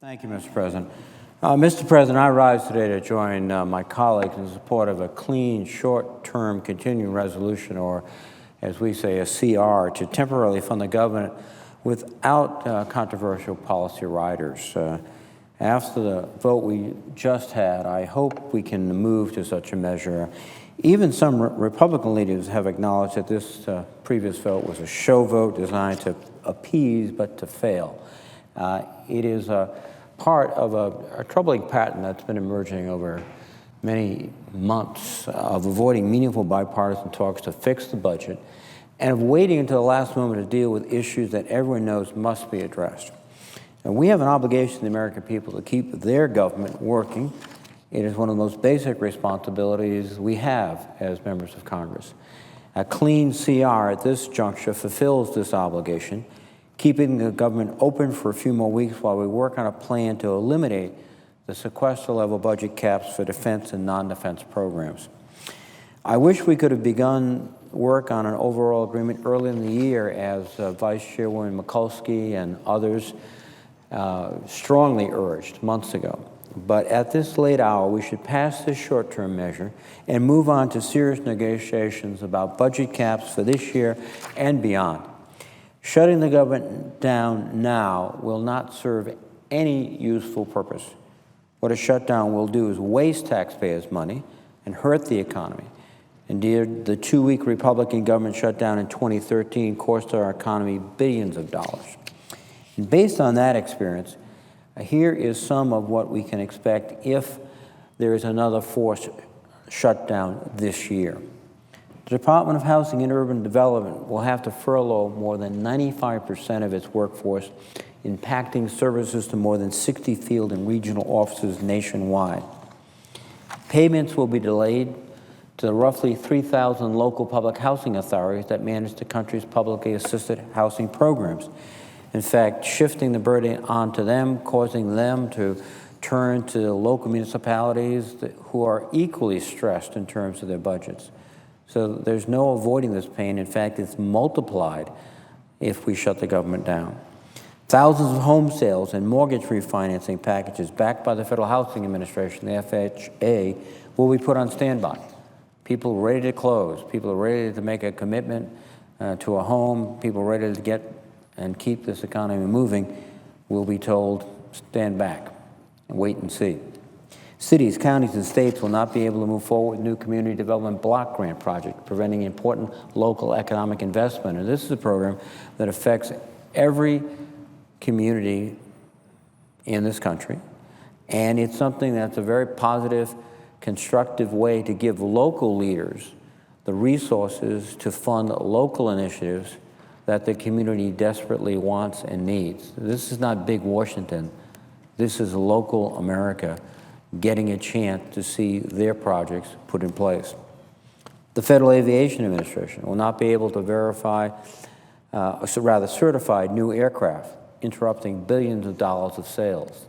Thank you, Mr. President. Mr. President, I rise today to join my colleagues in support of a clean, short-term continuing resolution, or as we say, a CR, to temporarily fund the government without controversial policy riders. After the vote we just had, I hope we can move to such a measure. Even some Republican leaders have acknowledged that this previous vote was a show vote designed to appease but to fail. It is a part of a troubling pattern that's been emerging over many months of avoiding meaningful bipartisan talks to fix the budget and of waiting until the last moment to deal with issues that everyone knows must be addressed. And we have an obligation to the American people to keep their government working. It is one of the most basic responsibilities we have as members of Congress. A clean CR at this juncture fulfills this obligation, keeping the government open for a few more weeks while we work on a plan to eliminate the sequester-level budget caps for defense and non-defense programs. I wish we could have begun work on an overall agreement early in the year, as Vice Chairwoman Mikulski and others strongly urged months ago. But at this late hour, we should pass this short-term measure and move on to serious negotiations about budget caps for this year and beyond. Shutting the government down now will not serve any useful purpose. What a shutdown will do is waste taxpayers' money and hurt the economy. Indeed, the 2-week Republican government shutdown in 2013 cost our economy billions of dollars. And based on that experience, here is some of what we can expect if there is another forced shutdown this year. The Department of Housing and Urban Development will have to furlough more than 95% of its workforce, impacting services to more than 60 field and regional offices nationwide. Payments will be delayed to the roughly 3,000 local public housing authorities that manage the country's publicly assisted housing programs. In fact, shifting the burden onto them, causing them to turn to local municipalities who are equally stressed in terms of their budgets. So there's no avoiding this pain. In fact, it's multiplied if we shut the government down. Thousands of home sales and mortgage refinancing packages backed by the Federal Housing Administration, the FHA, will be put on standby. People ready to close, people ready to make a commitment to a home, people ready to get and keep this economy moving will be told, stand back and wait and see. Cities, counties, and states will not be able to move forward with new community development block grant projects, preventing important local economic investment. And this is a program that affects every community in this country. And it's something that's a very positive, constructive way to give local leaders the resources to fund local initiatives that the community desperately wants and needs. This is not big Washington. This is local America getting a chance to see their projects put in place. The Federal Aviation Administration will not be able to certify new aircraft, interrupting billions of dollars of sales.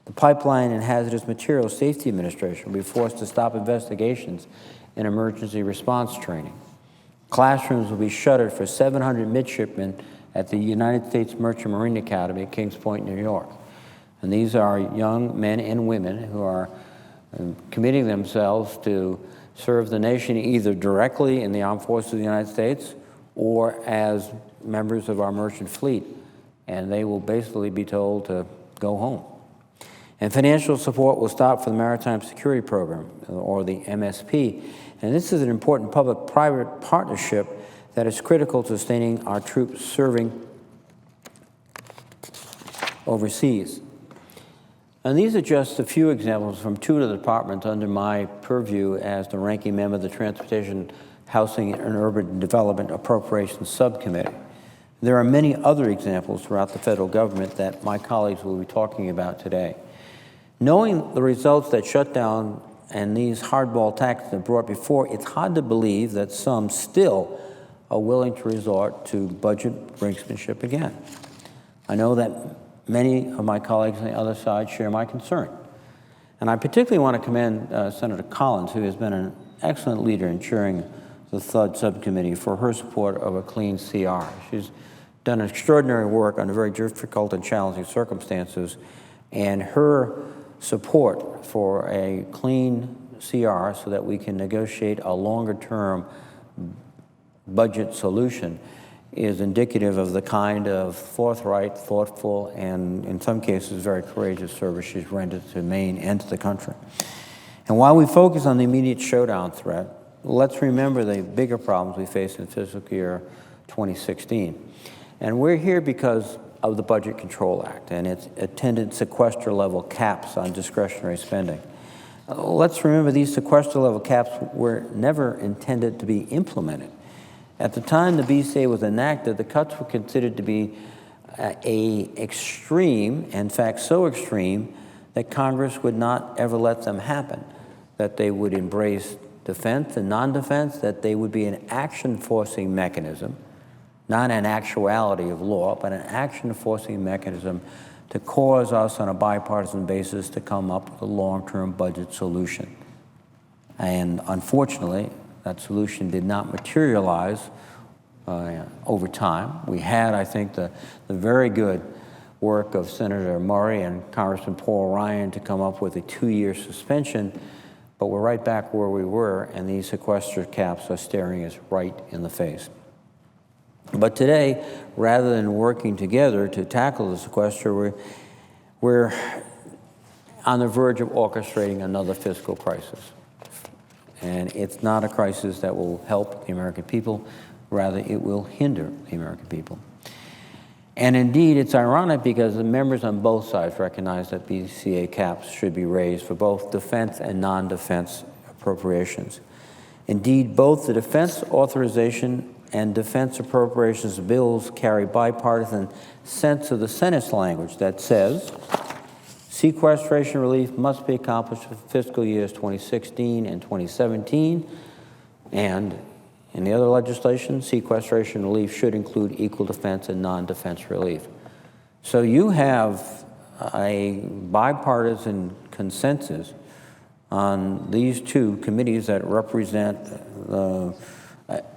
The Pipeline and Hazardous Materials Safety Administration will be forced to stop investigations and emergency response training. Classrooms will be shuttered for 700 midshipmen at the United States Merchant Marine Academy at Kings Point, New York. And these are young men and women who are committing themselves to serve the nation either directly in the armed forces of the United States or as members of our merchant fleet. And they will basically be told to go home. And financial support will stop for the Maritime Security Program, or the MSP. And this is an important public-private partnership that is critical to sustaining our troops serving overseas. And these are just a few examples from two of the departments under my purview as the ranking member of the Transportation, Housing, and Urban Development Appropriations Subcommittee. There are many other examples throughout the federal government that my colleagues will be talking about today. Knowing the results that shutdown and these hardball tactics have brought before, it's hard to believe that some still are willing to resort to budget brinksmanship again. I know that many of my colleagues on the other side share my concern. And I particularly want to commend Senator Collins, who has been an excellent leader in chairing the THUD subcommittee, for her support of a clean CR. She's done extraordinary work under very difficult and challenging circumstances And her support for a clean CR so that we can negotiate a longer-term budget solution is indicative of the kind of forthright, thoughtful, and in some cases very courageous service she's rendered to Maine and to the country. And while we focus on the immediate showdown threat, let's remember the bigger problems we face in fiscal year 2016. And we're here because of the Budget Control Act and its attendant sequester level caps on discretionary spending. Let's remember these sequester level caps were never intended to be implemented. At the time the BCA was enacted, the cuts were considered to be extreme, in fact so extreme that Congress would not ever let them happen, that they would embrace defense and non-defense, that they would be an action-forcing mechanism, not an actuality of law, but an action-forcing mechanism to cause us on a bipartisan basis to come up with a long-term budget solution. And unfortunately, that solution did not materialize over time. We had, I think, the very good work of Senator Murray and Congressman Paul Ryan to come up with a 2-year suspension, but we're right back where we were, and these sequester caps are staring us right in the face. But today, rather than working together to tackle the sequester, we're on the verge of orchestrating another fiscal crisis. And it's not a crisis that will help the American people, rather it will hinder the American people. And indeed, it's ironic because the members on both sides recognize that BCA caps should be raised for both defense and non-defense appropriations. Indeed, both the defense authorization and defense appropriations bills carry bipartisan sense of the Senate's language that says sequestration relief must be accomplished for fiscal years 2016 and 2017, and in the other legislation, sequestration relief should include equal defense and non-defense relief. So you have a bipartisan consensus on these two committees that represent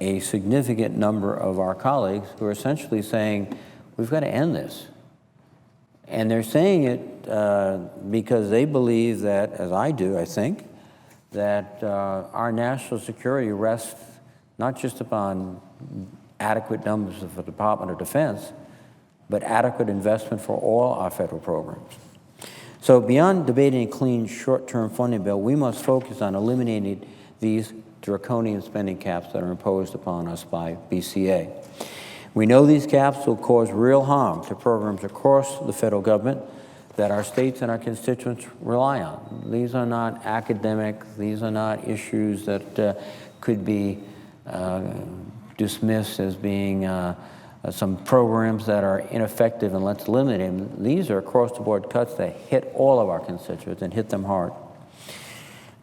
a significant number of our colleagues who are essentially saying, we've got to end this. And they're saying it because they believe that, as I do, I think, that our national security rests not just upon adequate numbers of the Department of Defense, but adequate investment for all our federal programs. So beyond debating a clean short-term funding bill, we must focus on eliminating these draconian spending caps that are imposed upon us by BCA. We know these caps will cause real harm to programs across the federal government that our states and our constituents rely on. These are not academic, these are not issues that could be dismissed as being some programs that are ineffective and let's eliminate them. These are across-the-board cuts that hit all of our constituents and hit them hard.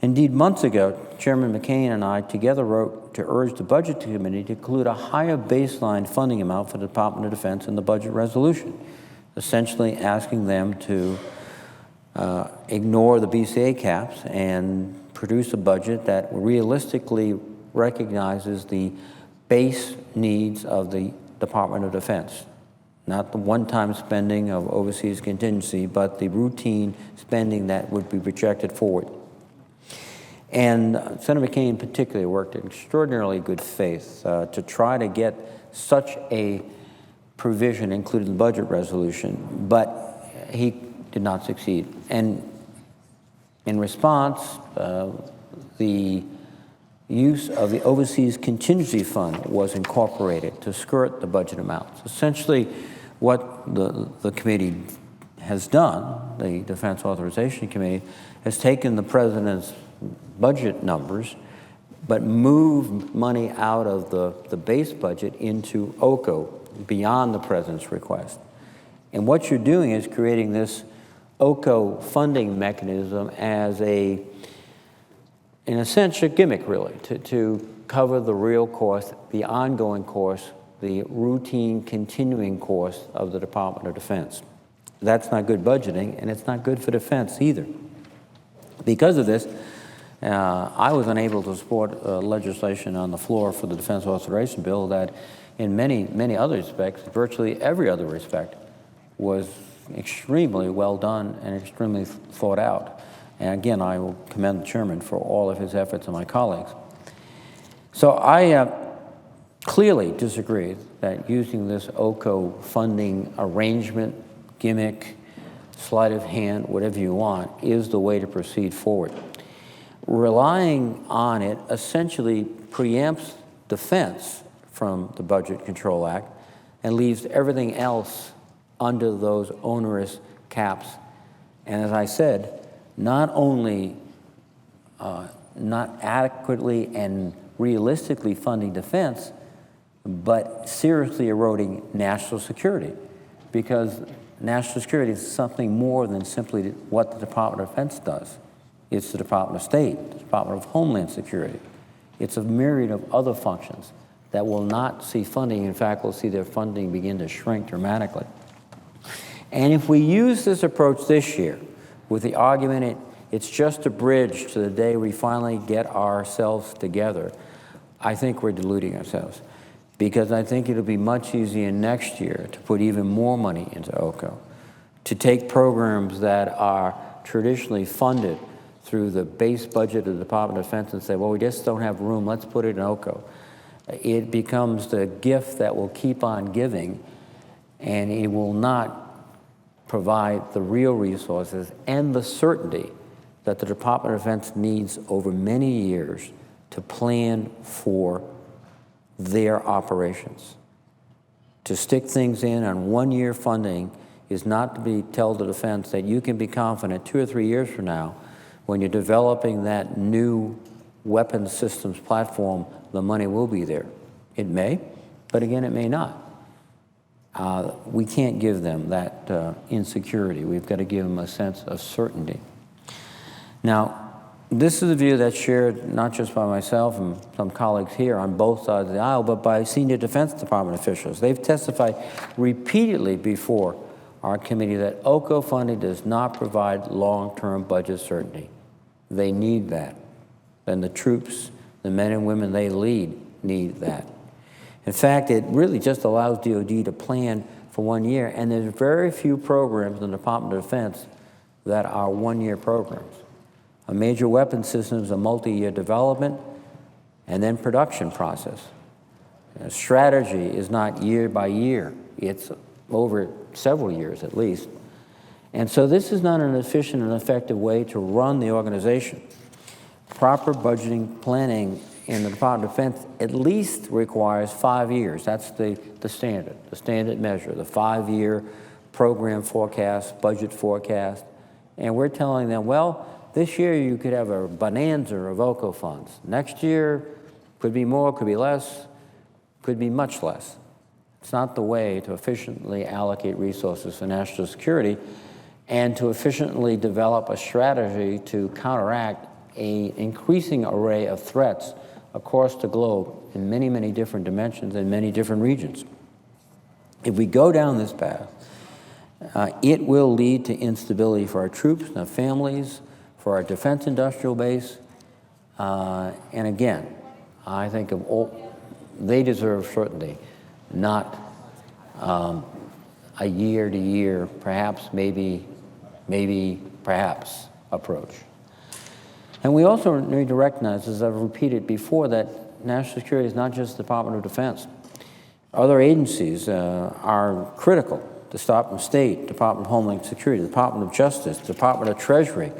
Indeed, months ago, Chairman McCain and I together wrote to urge the Budget Committee to include a higher baseline funding amount for the Department of Defense in the budget resolution, essentially asking them to ignore the BCA caps and produce a budget that realistically recognizes the base needs of the Department of Defense, not the one-time spending of overseas contingency, but the routine spending that would be projected forward. And Senator McCain particularly worked in extraordinarily good faith to try to get such a provision included in the budget resolution, but he did not succeed. And in response, the use of the Overseas Contingency Fund was incorporated to skirt the budget amounts. Essentially, what the committee has done, the Defense Authorization Committee, has taken the president's budget numbers, but moved money out of the base budget into OCO, beyond the president's request. And what you're doing is creating this OCO funding mechanism as in a sense, a gimmick, really, to cover the real cost, the ongoing cost, the routine continuing cost of the Department of Defense. That's not good budgeting, and it's not good for defense either. Because of this, I was unable to support legislation on the floor for the Defense Authorization Bill that in many other respects, virtually every other respect, was extremely well done and extremely thought out. And again, I will commend the chairman for all of his efforts and my colleagues. So I clearly disagree that using this OCO funding arrangement, gimmick, sleight of hand, whatever you want, is the way to proceed forward. Relying on it essentially preempts defense from the Budget Control Act and leaves everything else under those onerous caps. And as I said, not only not adequately and realistically funding defense, but seriously eroding national security, because national security is something more than simply what the Department of Defense does. It's the Department of State, the Department of Homeland Security. It's a myriad of other functions that will not see funding. In fact, will see their funding begin to shrink dramatically. And if we use this approach this year with the argument it's just a bridge to the day we finally get ourselves together, I think we're deluding ourselves, because I think it'll be much easier next year to put even more money into OCO, to take programs that are traditionally funded through the base budget of the Department of Defense and say, well, we just don't have room, let's put it in OCO. It becomes the gift that will keep on giving, and it will not provide the real resources and the certainty that the Department of Defense needs over many years to plan for their operations. To stick things in on one-year funding is not to tell the defense that you can be confident 2 or 3 years from now, when you're developing that new weapons systems platform, the money will be there. It may, but again, it may not. We can't give them that insecurity. We've got to give them a sense of certainty. Now, this is a view that's shared not just by myself and some colleagues here on both sides of the aisle, but by senior Defense Department officials. They've testified repeatedly before our committee that OCO funding does not provide long-term budget certainty. They need that. And the troops, the men and women they lead, need that. In fact, it really just allows DOD to plan for 1 year, and there's very few programs in the Department of Defense that are one-year programs. A major weapons system is a multi-year development and then production process. Strategy is not year by year. It's over several years at least. And so this is not an efficient and effective way to run the organization. Proper budgeting planning in the Department of Defense at least requires 5 years. That's the standard measure, the 5-year program forecast, budget forecast. And we're telling them, well, this year you could have a bonanza of OCO funds. Next year could be more, could be less, could be much less. It's not the way to efficiently allocate resources for national security and to efficiently develop a strategy to counteract an increasing array of threats across the globe in many, many different dimensions and many different regions. If we go down this path, it will lead to instability for our troops and our families, for our defense industrial base, and again, I think they deserve certainty, not a year-to-year, perhaps, maybe, perhaps approach. And we also need to recognize, as I've repeated before, that national security is not just the Department of Defense. Other agencies are critical: the Department of State, Department of Homeland Security, the Department of Justice, Department of Treasury,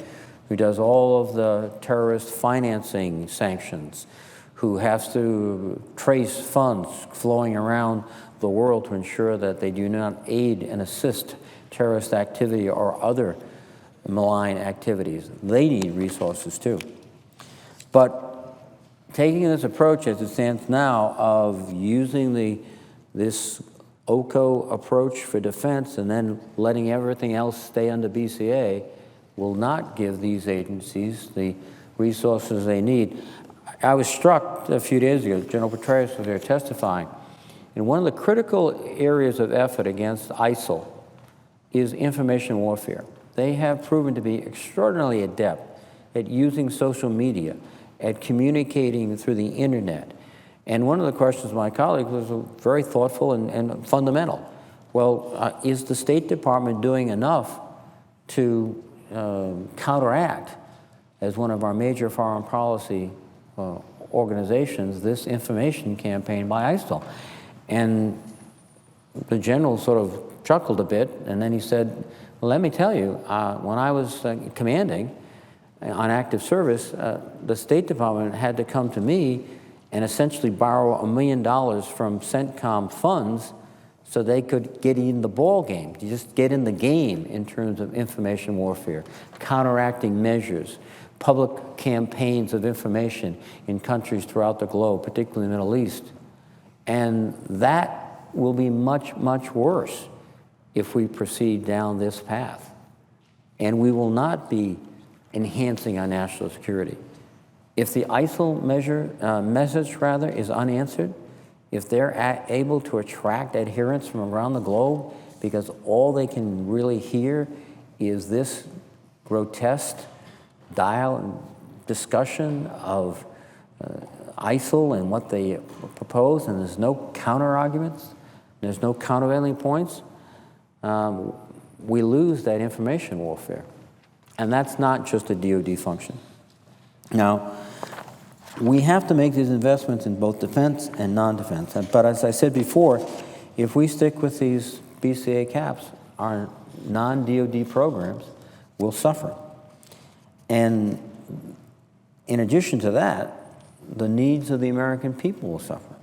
who does all of the terrorist financing sanctions, who has to trace funds flowing around the world to ensure that they do not aid and assist terrorist activity or other malign activities. They need resources too. But taking this approach as it stands now of using this OCO approach for defense and then letting everything else stay under BCA will not give these agencies the resources they need. I was struck a few days ago, General Petraeus was there testifying, and one of the critical areas of effort against ISIL is information warfare. They have proven to be extraordinarily adept at using social media, at communicating through the internet. And one of the questions of my colleague was very thoughtful and fundamental. Well, is the State Department doing enough to counteract, as one of our major foreign policy organizations, this information campaign by ISIL? And the general sort of chuckled a bit, and then he said, well, let me tell you, when I was commanding on active service, the State Department had to come to me and essentially borrow $1 million from CENTCOM funds so they could get in the ball game, to just get in the game in terms of information warfare, counteracting measures, public campaigns of information in countries throughout the globe, particularly the Middle East. And that will be much, much worse if we proceed down this path. And we will not be enhancing our national security. If the ISIL message is unanswered, if they're able to attract adherents from around the globe because all they can really hear is this grotesque discussion of ISIL and what they propose, and there's no counter-arguments, there's no countervailing points, we lose that information warfare. And that's not just a DoD function. Now, we have to make these investments in both defense and non-defense. But as I said before, if we stick with these BCA caps, our non-DoD programs will suffer. And in addition to that, the needs of the American people will suffer.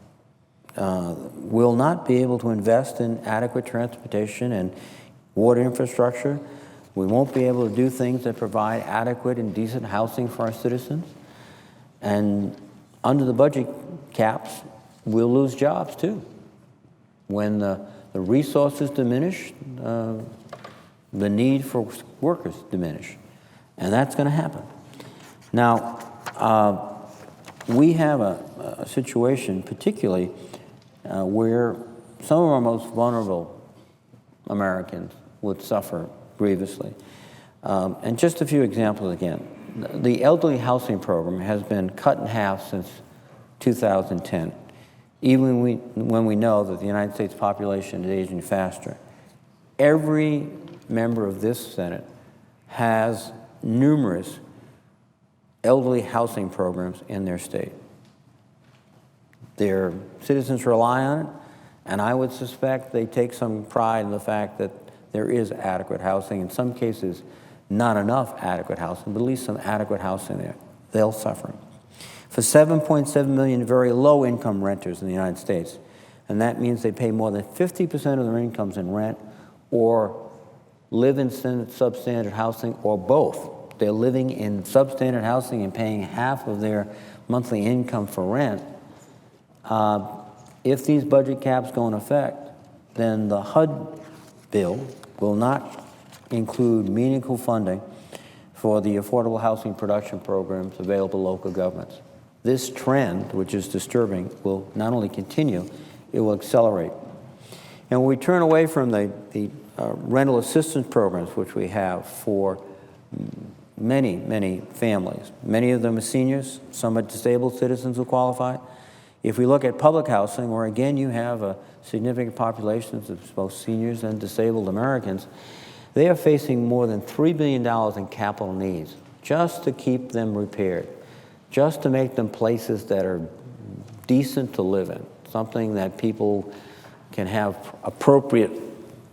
We'll not be able to invest in adequate transportation and water infrastructure. We won't be able to do things that provide adequate and decent housing for our citizens. And under the budget caps, we'll lose jobs too. When the resources diminish, the need for workers diminish. And that's going to happen. Now, we have a situation particularly where some of our most vulnerable Americans would suffer grievously. And just a few examples again. The elderly housing program has been cut in half since 2010, even when we know that the United States population is aging faster. Every member of this Senate has numerous elderly housing programs in their state. Their citizens rely on it, and I would suspect they take some pride in the fact that there is adequate housing, in some cases not enough adequate housing, but at least some adequate housing there. They'll suffer. For 7.7 million very low-income renters in the United States, and that means they pay more than 50% of their incomes in rent or live in substandard housing, or both. They're living in substandard housing and paying half of their monthly income for rent. If these budget caps go in effect, then the HUD bill will not include meaningful funding for the affordable housing production programs available to local governments. This trend, which is disturbing, will not only continue, it will accelerate. And when we turn away from the rental assistance programs, which we have for many, many families, many of them are seniors, some are disabled citizens who qualify. If we look at public housing, where again you have a significant populations of both seniors and disabled Americans, they are facing more than $3 billion in capital needs just to keep them repaired, just to make them places that are decent to live in, something that people can have appropriate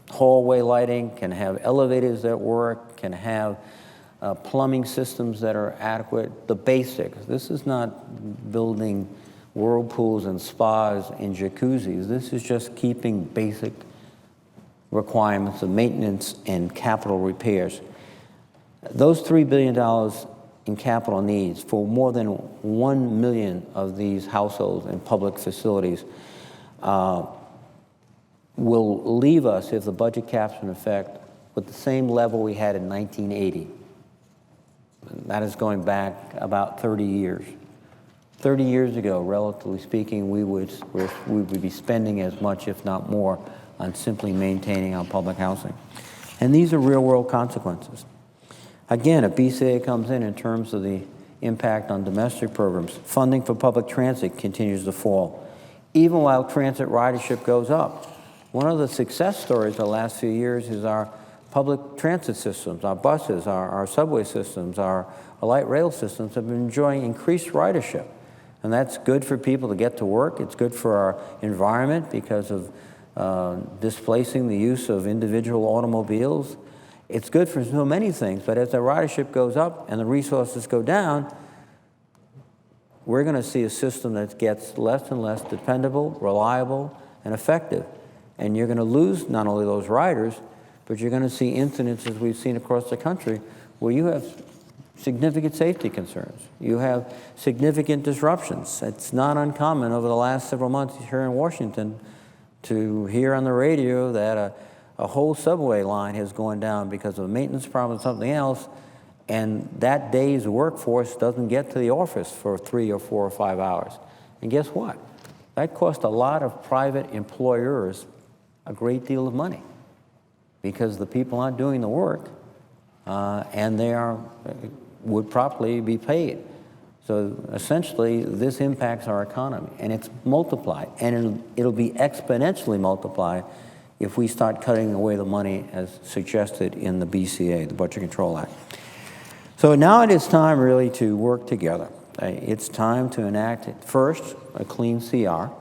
hallway lighting, can have elevators that work, can have plumbing systems that are adequate, the basics. This is not building whirlpools and spas and jacuzzis. This is just keeping basic requirements of maintenance and capital repairs. Those $3 billion in capital needs for more than 1 million of these households and public facilities will leave us, if the budget caps are in effect, with the same level we had in 1980. That is going back about 30 years. 30 years ago, relatively speaking, we would be spending as much, if not more, on simply maintaining our public housing. And these are real-world consequences. Again, if BCA comes in terms of the impact on domestic programs, funding for public transit continues to fall, even while transit ridership goes up. One of the success stories the last few years is our public transit systems, our buses, our subway systems, our light rail systems have been enjoying increased ridership. And that's good for people to get to work. It's good for our environment because of displacing the use of individual automobiles. It's good for so many things, but as the ridership goes up and the resources go down, we're going to see a system that gets less and less dependable, reliable, and effective. And you're going to lose not only those riders, but you're going to see incidences we've seen across the country where you have significant safety concerns. You have significant disruptions. It's not uncommon over the last several months here in Washington to hear on the radio that a whole subway line has gone down because of a maintenance problem or something else, and that day's workforce doesn't get to the office for 3 or 4 or 5 hours. And guess what? That cost a lot of private employers a great deal of money because the people aren't doing the work and they would properly be paid. So essentially, this impacts our economy, and it's multiplied, and it'll be exponentially multiplied if we start cutting away the money as suggested in the BCA, the Budget Control Act. So now it is time really to work together. It's time to enact, first, a clean CR,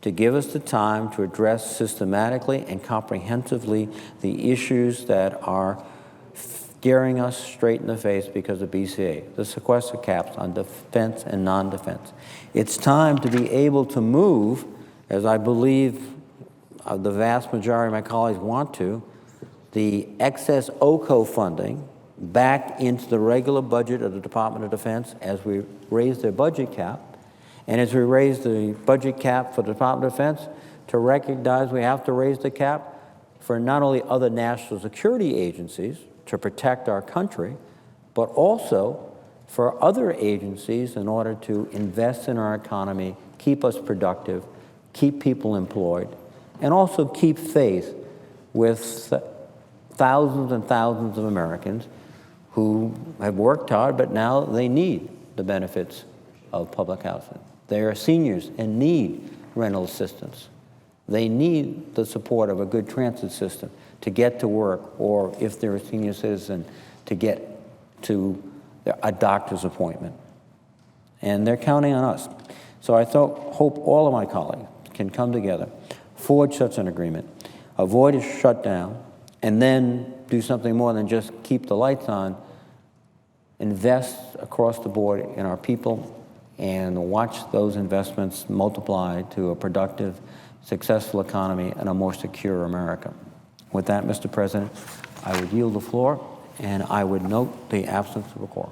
to give us the time to address systematically and comprehensively the issues that are staring us straight in the face because of BCA, the sequester caps on defense and non-defense. It's time to be able to move, as I believe the vast majority of my colleagues want to, the excess OCO funding back into the regular budget of the Department of Defense as we raise their budget cap. And as we raise the budget cap for the Department of Defense, to recognize we have to raise the cap for not only other national security agencies to protect our country, but also for other agencies in order to invest in our economy, keep us productive, keep people employed, and also keep faith with thousands and thousands of Americans who have worked hard, but now they need the benefits of public housing. They are seniors and need rental assistance. They need the support of a good transit system to get to work, or if they're a senior citizen, to get to a doctor's appointment. And they're counting on us. So I hope all of my colleagues can come together, forge such an agreement, avoid a shutdown, and then do something more than just keep the lights on, invest across the board in our people, and watch those investments multiply to a productive, successful economy and a more secure America. With that, Mr. President, I would yield the floor, and I would note the absence of a quorum.